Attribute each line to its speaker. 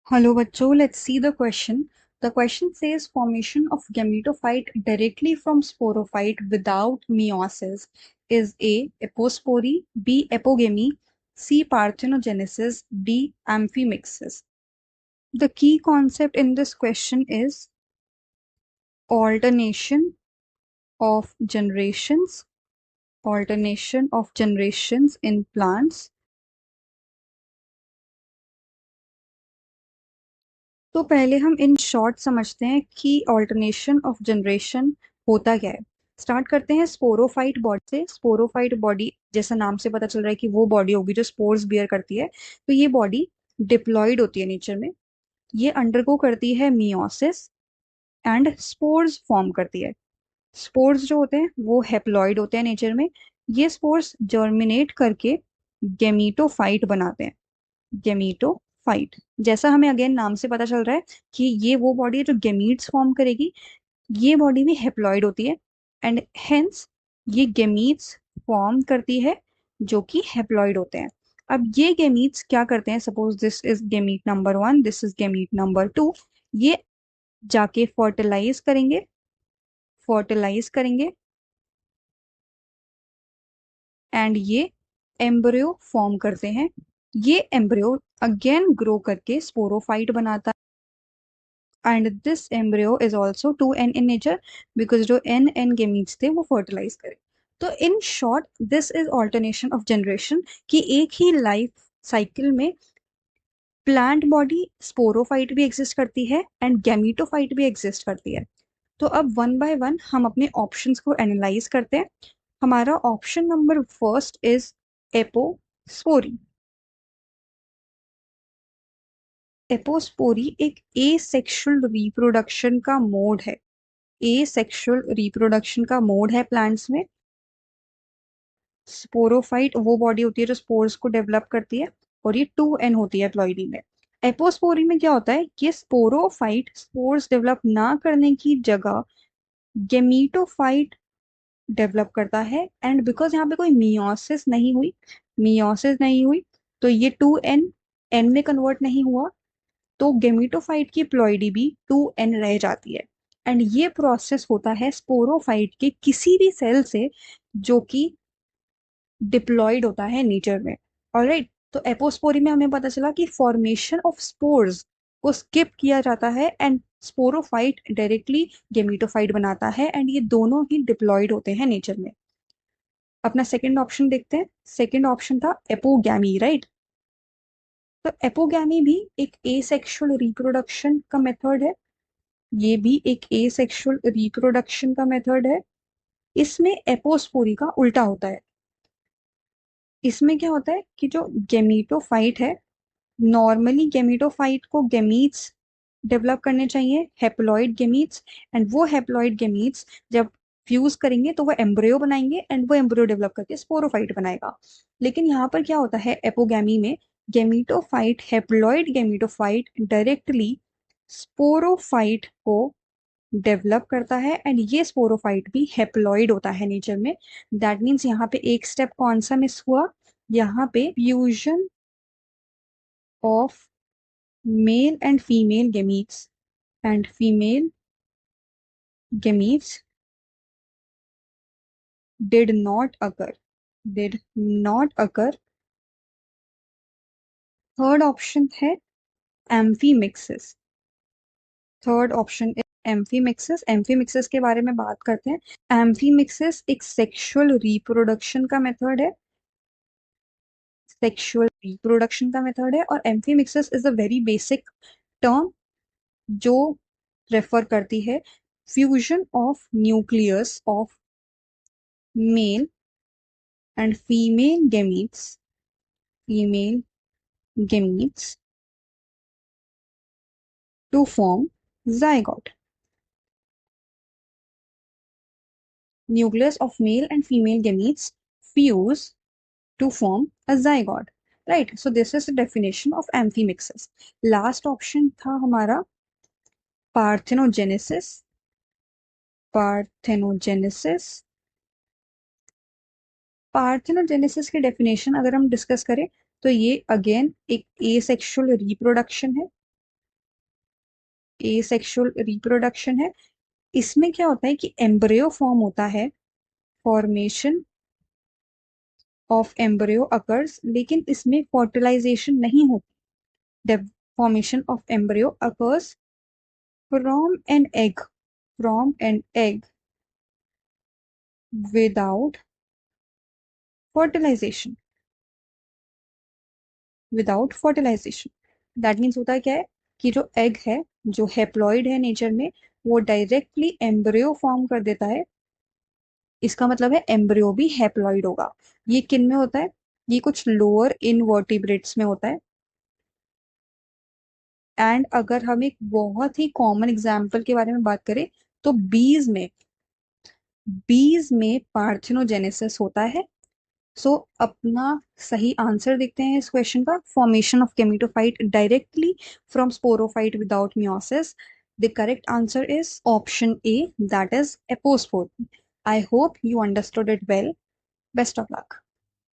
Speaker 1: Hello, bachcho. Let's see the question. The question says formation of gametophyte directly from sporophyte without meiosis is A. Apospory, B. Apogamy, C. Parthenogenesis, D. Amphimixis. The key concept in this question is alternation of generations, alternation of generations in plants. तो पहले हम in short समझते हैं कि alternation of generation होता क्या है। Start करते हैं स्पोरोफाइट बॉडी से। स्पोरोफाइट बॉडी जैसा नाम से पता चल रहा है कि वो बॉडी होगी जो स्पोर्स बियर करती है। तो ये बॉडी डिप्लॉयड होती है नेचर में। ये अंडरगो करती है मियोसिस एंड स्पोर्स फॉर्म करती है। स्पोर्स जो होते हैं वो हेप्लॉइड होते हैं नेचर में। ये स्पोर्स जर्मिनेट करके गेमीटोफाइट बनाते हैं। गेमीटोफाइट जैसा हमें अगेन नाम से पता चल रहा है कि ये वो बॉडी है जो गेमीट्स फॉर्म करेगी। ये बॉडी भी हेप्लॉइड होती है एंड हेंस ये गेमीट्स फॉर्म करती है जो कि हेप्लॉइड होते हैं। अब ये गेमीट्स क्या करते हैं, suppose this is gamete number 1, this is gamete number 2। ये जाके फर्टिलाइज करेंगे एंड ये एम्ब्रियो फॉर्म करते हैं। ये एम्ब्रियो अगेन ग्रो करके स्पोरोफाइट बनाता है and this embryo is also 2n in nature because जो n गेमीट्स थे वो फर्टिलाइज करे। तो in short this is alternation of generation कि एक ही लाइफ साइकिल में प्लांट बॉडी स्पोरोफाइट भी एग्जिस्ट करती है एंड गैमीटोफाइट भी एग्जिस्ट करती है। तो अब वन बाय वन हम अपने ऑप्शंस को एनालाइज करते हैं। हमारा option number first is apospory. Apospory एक एसेक्सुअल रिप्रोडक्शन का मोड है। एसेक्सुअल रिप्रोडक्शन का मोड है प्लांट्स में। स्पोरोफाइट वो बॉडी होती है जो स्पोर्स को डेवलप करती है और ये 2n होती है प्लॉइडी में। एपोस्पोरी में क्या होता है कि स्पोरोफाइट स्पोर्स डेवलप ना करने की जगह गेमीटोफाइट डेवलप करता है एंड बिकॉज यहाँ पे कोई मियोसिस नहीं हुई तो ये 2n n में कन्वर्ट नहीं हुआ, तो गेमिटोफाइट की प्लॉइडी भी 2n रह जाती है। एंड ये प्रोसेस होता है स्पोरोफाइट के किसी भी सेल से जो कि डिप्लॉयड होता है नेचर में। ऑलराइट, तो एपोस्पोरी में हमें पता चला कि फॉर्मेशन ऑफ स्पोर्स को स्किप किया जाता है एंड स्पोरोफाइट डायरेक्टली गेमिटोफाइट बनाता है एंड ये दोनों ही डिप्लॉयड होते हैं नेचर में। अपना सेकंड ऑप्शन देखते हैं। सेकंड ऑप्शन था एपोगैमी, राइट। तो एपोगैमी भी एक एसेक्सुअल रिप्रोडक्शन का मेथड है। ये भी एक एसेक्सुअल रिप्रोडक्शन का मेथड है। इसमें एपोस्पोरी का उल्टा होता है। इसमें क्या होता है कि जो गेमीटोफाइट है, नॉर्मली गेमीटोफाइट को गेमीट्स डेवलप करने चाहिए, हेप्लॉइड गेमीट्स। एंड वो हेप्लॉइड गेमीट्स जब फ्यूज करेंगे तो वो एम्ब्रियो बनाएंगे एंड वो एम्ब्रियो डेवलप करके स्पोरोफाइट बनाएगा। लेकिन यहाँ पर क्या होता है एपोगैमी में, gametophyte haploid gametophyte directly sporophyte को डेवलप करता है एंड ये स्पोरोफाइट भी हेप्लॉइड होता है नेचर में। दैट मीन्स यहाँ पे एक स्टेप कौन सा मिस हुआ, यहाँ पे fusion of male and female gametes and female gametes did not occur. Third option है amphimixis. Third option is amphimixis. Amphimixis के बारे में बात करते हैं। एम्फीमिक्सिस एक सेक्सुअल रिप्रोडक्शन का मेथड है। सेक्सुअल रिप्रोडक्शन का मेथड है और amphimixis is a very basic term जो रेफर करती है fusion of nucleus of male and female gametes to form zygote. Nucleus of male and female gametes fuse to form a zygote. Right. So this is the definition of amphimixis. Last option था हमारा parthenogenesis. Parthenogenesis. Parthenogenesis की definition अगर हम discuss करें तो ये again एक asexual reproduction है। एसेक्सुअल रिप्रोडक्शन है। इसमें क्या होता है कि एम्ब्रियो फॉर्म होता है, फॉर्मेशन ऑफ एम्ब्रियो अकर्स, लेकिन इसमें फर्टिलाइजेशन नहीं होती। Formation of embryo occurs from an egg, from an egg without fertilisation, without fertilisation. That means होता है क्या है कि जो एग है, जो हेप्लॉइड है नेचर में, वो डायरेक्टली एम्ब्रियो फॉर्म कर देता है। इसका मतलब है एम्ब्रियो भी हैप्लॉइड होगा। ये किन में होता है? ये कुछ लोअर इनवर्टिब्रेट्स में होता है। एंड अगर हम एक बहुत ही कॉमन एग्जाम्पल के बारे में बात करें तो बीज में पार्थेनोजेनेसिस होता है। सो अपना सही आंसर देखते हैं इस क्वेश्चन का। Formation of gametophyte directly from sporophyte without meiosis. The correct answer is option A, that is apospory. I hope you understood it well. Best of luck.